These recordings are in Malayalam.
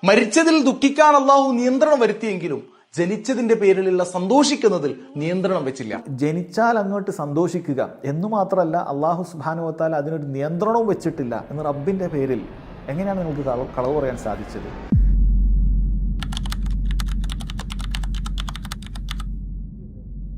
മരിച്ചതിൽ ദുഃഖിക്കാൻ അള്ളാഹു നിയന്ത്രണം വരുത്തിയെങ്കിലും ജനിച്ചതിന്റെ പേരിലുള്ള സന്തോഷിക്കുന്നതിൽ നിയന്ത്രണം വെച്ചില്ല. ജനിച്ചാൽ അങ്ങോട്ട് സന്തോഷിക്കുക എന്നു മാത്രമല്ല, അള്ളാഹു സുബ്ഹാനഹു വ തആല അതിനൊരു നിയന്ത്രണവും വെച്ചിട്ടില്ല എന്ന് റബ്ബിന്റെ പേരിൽ എങ്ങനെയാണ് നിങ്ങൾക്ക് കളവ് പറയാൻ സാധിച്ചത്?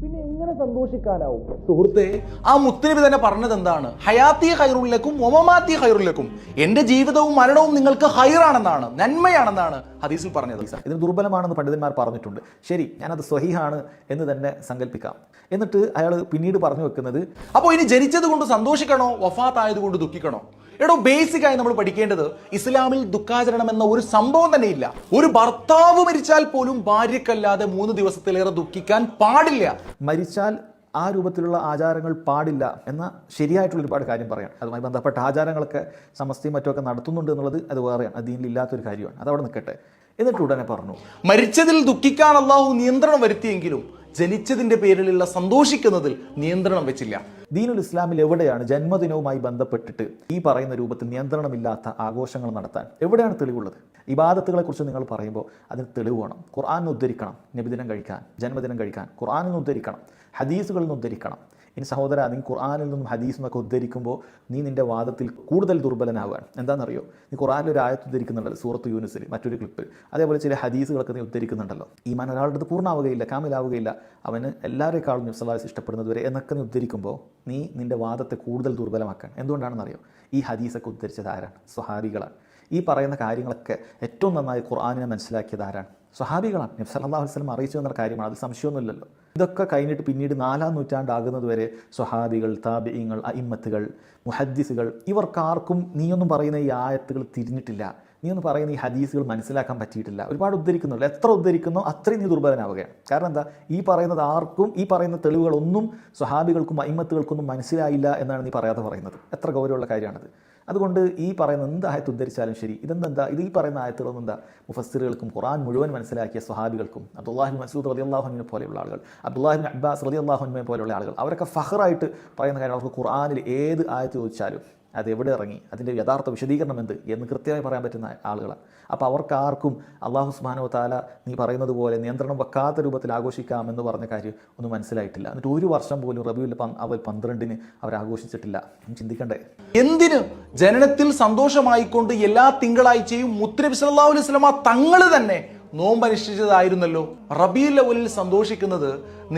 പിന്നെ എങ്ങനെ സന്തോഷിക്കാനാവും? സുഹൃത്തെ, ആ മുത്തനബി തന്നെ പറഞ്ഞത് എന്താണ്? ഹയാത്തി ഖൈറുല്ലക്കും വമമാത്തി ഖൈറുല്ലക്കും, എന്റെ ജീവിതവും മരണവും നിങ്ങൾക്ക് ഖൈറാണെന്നാണ്, നന്മയാണെന്നാണ് ഹദീസിൽ പറഞ്ഞത്. ഇതിന് ദുർബലമാണെന്ന് പണ്ഡിതന്മാർ പറഞ്ഞിട്ടുണ്ട്. ശരി, ഞാനത് സ്വഹീഹാണ് എന്ന് തന്നെ സങ്കല്പിക്കാം. എന്നിട്ട് അയാൾ പിന്നീട് പറഞ്ഞു വെക്കുന്നത്, അപ്പോൾ ഇനി ജനിച്ചത് കൊണ്ട് സന്തോഷിക്കണോ വഫാത്ത് ആയതുകൊണ്ട് ദുഃഖിക്കണോ? എടോ, ബേസിക്കായി നമ്മൾ പഠിക്കേണ്ടത് ഇസ്ലാമിൽ ദുഃഖാചരണം എന്ന ഒരു സംഭവം തന്നെ ഇല്ല. ഒരു ഭർത്താവ് മരിച്ചാൽ പോലും ഭാര്യക്കല്ലാതെ 3 ദിവസത്തിലേറെ ദുഃഖിക്കാൻ പാടില്ല. മരിച്ചാൽ ആ രൂപത്തിലുള്ള ആചാരങ്ങൾ പാടില്ല എന്ന ശരിയായിട്ടുള്ള ഒരുപാട് കാര്യം പറയാം. അതുമായി ബന്ധപ്പെട്ട ആചാരങ്ങളൊക്കെ സമസ്തയും മറ്റുമൊക്കെ നടത്തുന്നുണ്ട് എന്നുള്ളത് അത് വേറെയാണ്, അത് ദീനിലില്ലാത്തൊരു കാര്യമാണ്. അതവിടെ നിൽക്കട്ടെ. എന്നിട്ട് ഉടനെ പറഞ്ഞു, മരിച്ചതിൽ ദുഃഖിക്കാൻ അള്ളാഹു നിയന്ത്രണം വരുത്തിയെങ്കിലും ജനിച്ചതിന്റെ പേരിലുള്ള സന്തോഷിക്കുന്നതിൽ നിയന്ത്രണം വെച്ചില്ല. ദീനുൽ ഇസ്ലാമിൽ എവിടെയാണ് ജന്മദിനവുമായി ബന്ധപ്പെട്ടിട്ട് ഈ പറയുന്ന രൂപത്തിൽ നിയന്ത്രണമില്ലാത്ത ആഘോഷങ്ങൾ നടത്താൻ എവിടെയാണ് തെളിവുള്ളത്? ഇബാദത്തുകളെ കുറിച്ച് നിങ്ങൾ പറയുമ്പോൾ അതിന് തെളിവ് വേണം. ഖുർആനിൽ ഉദ്ധരിക്കണം, നബിദിനം കഴിക്കാൻ, ജന്മദിനം കഴിക്കാൻ ഖുർആനിൽ നിന്ന് ഉദ്ധരിക്കണം, ഹദീസുകളിൽ നിന്ന് ഉദ്ധരിക്കണം. ഇനി സഹോദര, നീ ഖുർആനിൽ നിന്നും ഹദീസിൽ നിന്നൊക്കെ ഉദ്ധരിക്കുമ്പോൾ നീ നിന്റെ വാദത്തിൽ കൂടുതൽ ദുർബലനാവുകയാണ്. എന്താണെന്നറിയോ? നീ ഖുർആനിൽ ഒരു ആയത്ത് ഉദ്ധരിക്കുന്നുണ്ടല്ലോ, സൂറത്ത് യൂനുസിൽ മറ്റൊരു ക്ലിപ്പിൽ, അതേപോലെ ചില ഹദീസുകളൊക്കെ നീ ഉദ്ധരിക്കുന്നുണ്ടല്ലോ. ഈമാൻ ഒരാളുടെ അടുത്ത് പൂർണ്ണമാവുകയില്ല, കാമിലാവുകയില്ല, അവന് എല്ലാവരെക്കാളും നബി സല്ലല്ലാഹു അലൈഹി വസല്ലം ഇഷ്ടപ്പെടുന്നത് വരെ എന്നൊക്കെ നീ ഉദ്ധരിക്കുമ്പോൾ നീ നിന്റെ വാദത്തെ കൂടുതൽ ദുർബലമാക്കാൻ. എന്തുകൊണ്ടാണെന്നറിയോ? ഈ ഹദീസൊക്കെ ഉദ്ധരിച്ചത് ആരാണ്? സ്വഹാബികളാണ്. ഈ പറയുന്ന കാര്യങ്ങളൊക്കെ ഏറ്റവും നന്നായി ഖുർആനിനെ മനസ്സിലാക്കിയത് ആരാണ്? സ്വഹാബികളാണ്. നബി സല്ലല്ലാഹു അലൈഹി വസല്ലം അറിയിച്ചു എന്ന കാര്യമാണ്, അത് സംശയമൊന്നുമില്ലല്ലോ. ഇതൊക്കെ കഴിഞ്ഞിട്ട് പിന്നീട് 4-ാം നൂറ്റാണ്ടാകുന്നത് വരെ സ്വഹാബികൾ, താബിഈങ്ങൾ, അഇമ്മത്തുകൾ, മുഹദ്ദിസുകൾ, ഇവർക്കാർക്കും നീയൊന്നും പറയുന്ന ഈ ആയത്തുകൾ തിരിഞ്ഞിട്ടില്ല, നീയൊന്നും പറയുന്ന ഈ ഹദീസുകൾ മനസ്സിലാക്കാൻ പറ്റിയിട്ടില്ല. ഒരുപാട് ഉദ്ധരിക്കുന്നുള്ളൂ. എത്ര ഉദ്ധരിക്കുന്നോ അത്രയും നീ ദുർബലനാവുകയാണ്. കാരണം എന്താ? ഈ പറയുന്നത് ആർക്കും, ഈ പറയുന്ന തെളിവുകളൊന്നും സ്വഹാബികൾക്കും അഇമ്മത്തുകൾക്കൊന്നും മനസ്സിലായില്ല എന്നാണ് നീ പറയാതെ പറയുന്നത്. എത്ര ഗൗരവമുള്ള കാര്യമാണത്. അതുകൊണ്ട് ഈ പറയുന്ന എന്ത് ആയത്ത് ഉദ്ധരിച്ചാലും ശരി, ഇത് ഈ പറയുന്ന ആയത്തുകളൊന്നും എന്താ മുഫസ്സിറുകൾക്കും ഖുർആൻ മുഴുവൻ മനസ്സിലാക്കിയ സ്വഹാബികൾക്കും, അബ്ദുല്ലാഹി ബിൻ മസ്ഊദ് റളിയല്ലാഹു അൻഹുവിനെ പോലെയുള്ള ആളുകൾ, അബ്ദുല്ലാഹി ബിൻ അബ്ബാസ് റളിയല്ലാഹു അൻഹുവിനെ പോലെയുള്ള ആളുകൾ, അവരൊക്കെ ഫഖറായിട്ട് പറയുന്ന കാര്യം, അവർക്ക് ഖുർആനിൽ ഏത് ആയത്ത് ചോദിച്ചാലും അത് എവിടെ ഇറങ്ങി, അതിൻ്റെ യഥാർത്ഥ വിശദീകരണം എന്ത് എന്ന് കൃത്യമായി പറയാൻ പറ്റുന്ന ആളുകളാണ്. അപ്പോൾ അവർക്കാർക്കും അല്ലാഹു സുബ്ഹാനഹു വ തആല നീ പറയുന്നത് പോലെ നിയന്ത്രണം വെക്കാത്ത രൂപത്തിൽ ആഘോഷിക്കാമെന്ന് പറഞ്ഞ കാര്യം ഒന്നും മനസ്സിലായിട്ടില്ല. എന്നിട്ട് ഒരു വർഷം പോലും റബീഉൽ അവൽ 12-ന് അവർ ആഘോഷിച്ചിട്ടില്ല. ചിന്തിക്കണ്ടേ? എന്തിന്? ജനനത്തിൽ സന്തോഷമായിക്കൊണ്ട് എല്ലാ തിങ്കളാഴ്ചയും മുത്തുനബി സല്ലല്ലാഹു അലൈഹി വസല്ലമ തങ്ങൾ തന്നെ നോമ്പനുഷ്ഠിച്ചതായിരുന്നല്ലോ. റബീഉൽ അവലിൽ സന്തോഷിക്കുന്നത്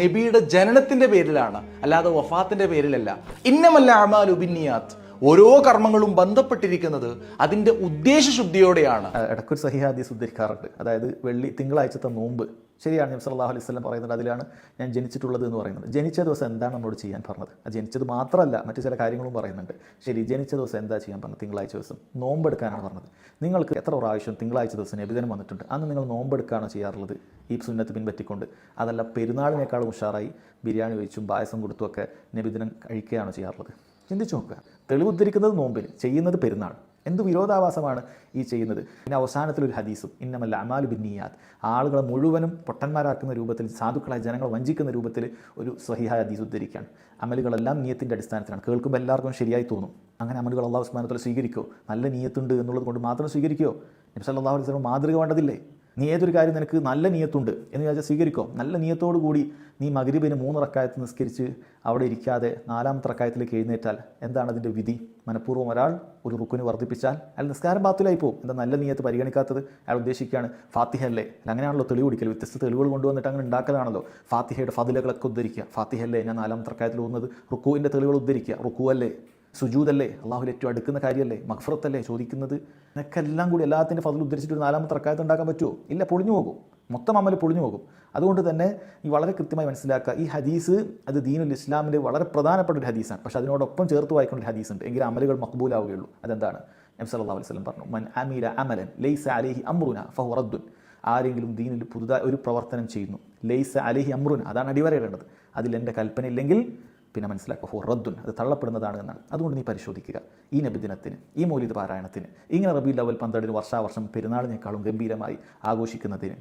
നബിയുടെ ജനനത്തിന്റെ പേരിലാണ്, അല്ലാതെ വഫാത്തിന്റെ പേരിലല്ല. ഇന്നമൽ അഅ്മാലു ബിന്നിയാത്ത്, ഓരോ കർമ്മങ്ങളും ബന്ധപ്പെട്ടിരിക്കുന്നത് അതിന്റെ ഉദ്ദേശശുദ്ധിയോടെയാണ്. ഇടയ്ക്കൊരു സഹീഹ് ഹദീസ് ഉദ്ധരിക്കാറുണ്ട്. അതായത് തിങ്കളാഴ്ചത്തെ നോമ്പ് ശരിയാണ്, നബി സല്ലല്ലാഹു അലൈഹി വസല്ലം പറയുന്നത്, അതിലാണ് ഞാൻ ജനിച്ചിട്ടുള്ളത് എന്ന് പറയുന്നത്. ജനിച്ച ദിവസം എന്താണ് നമ്മോട് ചെയ്യാൻ പറഞ്ഞത്? അത് ജനിച്ചത് മാത്രമല്ല, മറ്റു ചില കാര്യങ്ങളും പറയുന്നുണ്ട്. ശരി, ജനിച്ച ദിവസം എന്താ ചെയ്യാൻ പറഞ്ഞത്? തിങ്കളാഴ്ച ദിവസം നോമ്പെടുക്കാനാണ് പറഞ്ഞത്. നിങ്ങൾക്ക് എത്ര പ്രാവശ്യം തിങ്കളാഴ്ച ദിവസം നബിദിനം വന്നിട്ടുണ്ട്? അന്ന് നിങ്ങൾ നോമ്പെടുക്കുകയാണോ ചെയ്യാറുള്ളത് ഈ സുന്നത്ത് പിൻപറ്റിക്കൊണ്ട്? അതല്ല പെരുന്നാളിനേക്കാളും ഉഷാറായി ബിരിയാണി വെച്ചും പായസം കൊടുത്തുമൊക്കെ നബിദിനം കഴിക്കുകയാണോ ചെയ്യാറുള്ളത്? ചിന്തിച്ചു നോക്കുക. തെളിവ് ഉദ്ധരിക്കുന്നത് നോമ്പിന്, ചെയ്യുന്നത് പെരുന്നാൾ. എന്ത് വിരോധാഭാസമാണ് ഈ ചെയ്യുന്നത്? പിന്നെ അവസാനത്തിലൊരു ഹദീസും, ഇന്നമൽ അഅ്മാലു ബിന്നിയാത്ത്, ആളുകളെ മുഴുവനും പൊട്ടന്മാരാക്കുന്ന രൂപത്തിൽ, സാധുക്കളായ ജനങ്ങൾ വഞ്ചിക്കുന്ന രൂപത്തിൽ ഒരു സ്വഹീഹായ ഹദീസ് ഉദ്ധരിക്കുകയാണ്. അമലുകളെല്ലാം നിയത്തിൻ്റെ അടിസ്ഥാനത്തിലാണ്. കേൾക്കുമ്പോൾ എല്ലാവർക്കും ശരിയായി തോന്നും. അങ്ങനെ അമലുകൾ അല്ലാഹു സുബ്ഹാനഹു വ തആല സ്വീകരിക്കുമോ? നല്ല നിയത്തുണ്ട് എന്നുള്ളത് കൊണ്ട് മാത്രം സ്വീകരിക്കുമോ? നബി സല്ലല്ലാഹു അലൈഹി വസല്ലം മാതൃക വേണ്ടതില്ലേ? നീ ഏതൊരു കാര്യം നിനക്ക് നല്ല നിയത്തുണ്ട് എന്ന് വിചാരിച്ചാൽ സ്വീകരിക്കോ? നല്ല നിയത്തോടു കൂടി നീ മഗ്രിബിന് 3 റക്അത്ത് നിസ്കരിച്ച് അവിടെ ഇരിക്കാതെ 4ാമത്തെ റക്അത്തിലേക്ക് എഴുന്നേറ്റാൽ എന്താണ് അതിൻ്റെ വിധി? മനഃപൂർവ്വം ഒരാൾ ഒരു റുക്കുന് വർദ്ധിപ്പിച്ചാൽ അയാൾ നിസ്കാരം ബാത്തിലായി പോകും. എന്താ നല്ല നിയത്ത് പരിഗണിക്കാത്തത്? അയാൾ ഉദ്ദേശിക്കുകയാണ് ഫാത്തിഹ അല്ലേ? അങ്ങനെയാണല്ലോ തെളിവ് പിടിക്കൽ, വ്യത്യസ്ത തെളിവുകൾ കൊണ്ടുവന്നിട്ട് അങ്ങനെ ഉണ്ടാക്കലാണല്ലോ. ഫാത്തിഹയുടെ ഫദിലകളൊക്കെ ഉദ്ധരിക്കുക. ഫാത്തിഹ അല്ലേ ഞാൻ 4ാമത്തെ റക്അത്തിൽ പോകുന്നത്? റുക്കുവിൻ്റെ തെളിവുകൾ ഉദ്ധരിക്കുക. റുക്കു അല്ലേ? സുജൂദല്ലേ? അള്ളാഹുവിൽ ഏറ്റവും അടുക്കുന്ന കാര്യമല്ലേ? മഗ്ഫിറത്തല്ലേ ചോദിക്കുന്നത്? എന്നൊക്കെ എല്ലാം കൂടി എല്ലാത്തിൻ്റെ ഫദിൽ ഉദ്ധരിച്ചിട്ട് ഒരു 4ാമത്തെ റക്അത്ത് ഉണ്ടാക്കാൻ പറ്റുമോ? ഇല്ല, പൊളിഞ്ഞു പോകും. മൊത്തം അമൽ പൊളിഞ്ഞു പോകും. അതുകൊണ്ട് തന്നെ ഈ വളരെ കൃത്യമായി മനസ്സിലാക്കുക, ഈ ഹദീസ് അത് ദീനുൽ ഇസ്ലാമിൻ്റെ വളരെ പ്രധാനപ്പെട്ട ഒരു ഹദീസാണ്. പക്ഷേ അതിനോടൊപ്പം ചേർത്ത് വായിക്കേണ്ട ഒരു ഹദീസ് ഉണ്ട്, എങ്കിൽ അമലുകൾ മഖ്ബൂലാവുകയുള്ളൂ. അതെന്താണ്? നബി സല്ലല്ലാഹു അലൈഹി വസല്ലം പറഞ്ഞു, മൻ അമില അമലൻ ലൈസ അലൈഹി അംറുന ഫഹുവ റദ്ദുൻ. ആരെങ്കിലും ദീനിൽ പുതുതായി ഒരു പ്രവർത്തനം ചെയ്യുന്നു, ലൈസ അലൈഹി അംറുന, അതാണ് അടിവരയിടേണ്ടത്, അതിലെൻ്റെ കൽപ്പന ഇല്ലെങ്കിൽ പിന്നെ മനസ്സിലാക്കുക ഫോ റദ്ദുൻ, അത് തള്ളപ്പെടുന്നതാണ് എന്നാണ്. അതുകൊണ്ട് നീ പരിശോധിക്കുക, ഈ നബിദിനത്തിന്, ഈ മൗലിദ് പാരായണത്തിന്, ഇങ്ങനെ റബീഉൽ അവൽ 12 വർഷാവർഷം പെരുന്നാളിനേക്കാളും ഗംഭീരമായി ആഘോഷിക്കുന്നതിന്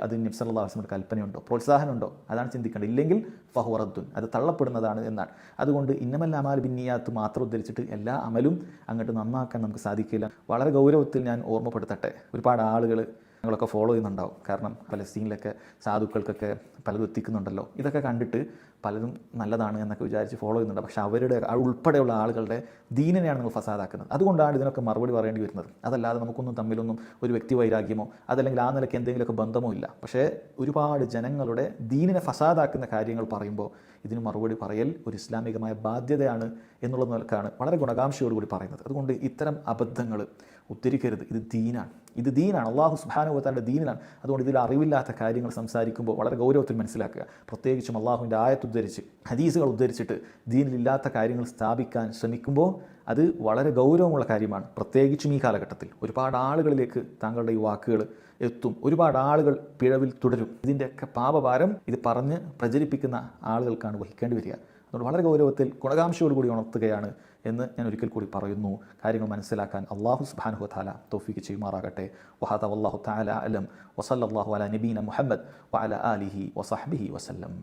അതിന് നബി സല്ലല്ലാഹു അലൈഹി വസല്ലം കൽപ്പനയുണ്ടോ, പ്രോത്സാഹനമുണ്ടോ? അതാണ് ചിന്തിക്കേണ്ടത്. ഇല്ലെങ്കിൽ ഫഹു റദ്ദുൻ, അത് തള്ളപ്പെടുന്നതാണ് എന്നാണ്. അതുകൊണ്ട് ഇന്നമൽ അഅ്മാലു ബിന്നിയാത്ത് മാത്രം ഉദ്ധരിച്ചിട്ട് എല്ലാ അമലും അങ്ങോട്ട് നന്നാക്കാൻ നമുക്ക് സാധിക്കില്ല. വളരെ ഗൗരവത്തിൽ ഞാൻ ഓർമ്മപ്പെടുത്തട്ടെ, ഒരുപാട് ആളുകൾ നിങ്ങളൊക്കെ ഫോളോ ചെയ്യുന്നുണ്ടാവും. കാരണം പലസ്തീനിലൊക്കെ സാധുക്കൾക്കൊക്കെ പലതും എത്തിക്കുന്നുണ്ടല്ലോ. ഇതൊക്കെ കണ്ടിട്ട് പലരും നല്ലതാണ് എന്നൊക്കെ വിചാരിച്ച് ഫോളോ ചെയ്യുന്നുണ്ട്. പക്ഷേ അവരുടെ ഉൾപ്പെടെയുള്ള ആളുകളുടെ ദീനിനെയാണ് നിങ്ങൾ ഫസാദാക്കുന്നത്. അതുകൊണ്ടാണ് ഇതിനൊക്കെ മറുപടി പറയേണ്ടി വരുന്നത്. അതല്ലാതെ നമുക്കൊന്നും തമ്മിലൊന്നും ഒരു വ്യക്തി വൈരാഗ്യമോ അതല്ലെങ്കിൽ ആ നിലയ്ക്ക് എന്തെങ്കിലുമൊക്കെ ബന്ധമോ ഇല്ല. പക്ഷേ ഒരുപാട് ജനങ്ങളുടെ ദീനിനെ ഫസാദാക്കുന്ന കാര്യങ്ങൾ പറയുമ്പോൾ ഇതിന് മറുപടി പറയൽ ഒരു ഇസ്ലാമികമായ ബാധ്യതയാണ് എന്നുള്ള നിലക്കാണ് വളരെ ഗുണകാംക്ഷയോടുകൂടി പറയുന്നത്. അതുകൊണ്ട് ഇത്തരം അബദ്ധങ്ങൾ ഉദ്ധരിക്കരുത്. ഇത് ദീനാണ്, അള്ളാഹു സുബ്ഹാനഹു വ തആലയുടെ ദീനിലാണ്. അതുകൊണ്ട് ഇതിൽ അറിവില്ലാത്ത കാര്യങ്ങൾ സംസാരിക്കുമ്പോൾ വളരെ ഗൗരവത്തിൽ മനസ്സിലാക്കുക. പ്രത്യേകിച്ചും അള്ളാഹുവിൻ്റെ ആയത്ത് ഉദ്ധരിച്ച് ഹദീസുകൾ ഉദ്ധരിച്ചിട്ട് ദീനിലില്ലാത്ത കാര്യങ്ങൾ സ്ഥാപിക്കാൻ ശ്രമിക്കുമ്പോൾ അത് വളരെ ഗൗരവമുള്ള കാര്യമാണ്. പ്രത്യേകിച്ചും ഈ കാലഘട്ടത്തിൽ ഒരുപാട് ആളുകളിലേക്ക് താങ്കളുടെ ഈ വാക്കുകൾ എത്തും. ഒരുപാട് ആളുകൾ പിഴവിൽ തുടരും. ഇതിൻ്റെയൊക്കെ പാപഭാരം ഇത് പറഞ്ഞ് പ്രചരിപ്പിക്കുന്ന ആളുകൾക്കാണ് വഹിക്കേണ്ടി വരിക. അതുകൊണ്ട് വളരെ ഗൗരവത്തിൽ ഗുണകാംക്ഷയോടുകൂടി ഉണർത്തുകയാണ് എന്ന് ഞാൻ ഒരിക്കൽ കൂടി പറയുന്നു. കാര്യങ്ങൾ മനസ്സിലാക്കാൻ അല്ലാഹു സുബ്ഹാനഹു വ തആല തൗഫീഖ് ചെയ്യുമാറാകട്ടെ. വഹദാ വല്ലാഹു തആല അലം വസല്ലല്ലാഹു അലാ നബീന മുഹമ്മദ് വഅലാ ആലിഹി വസഹ്ബിഹി വസല്ലം.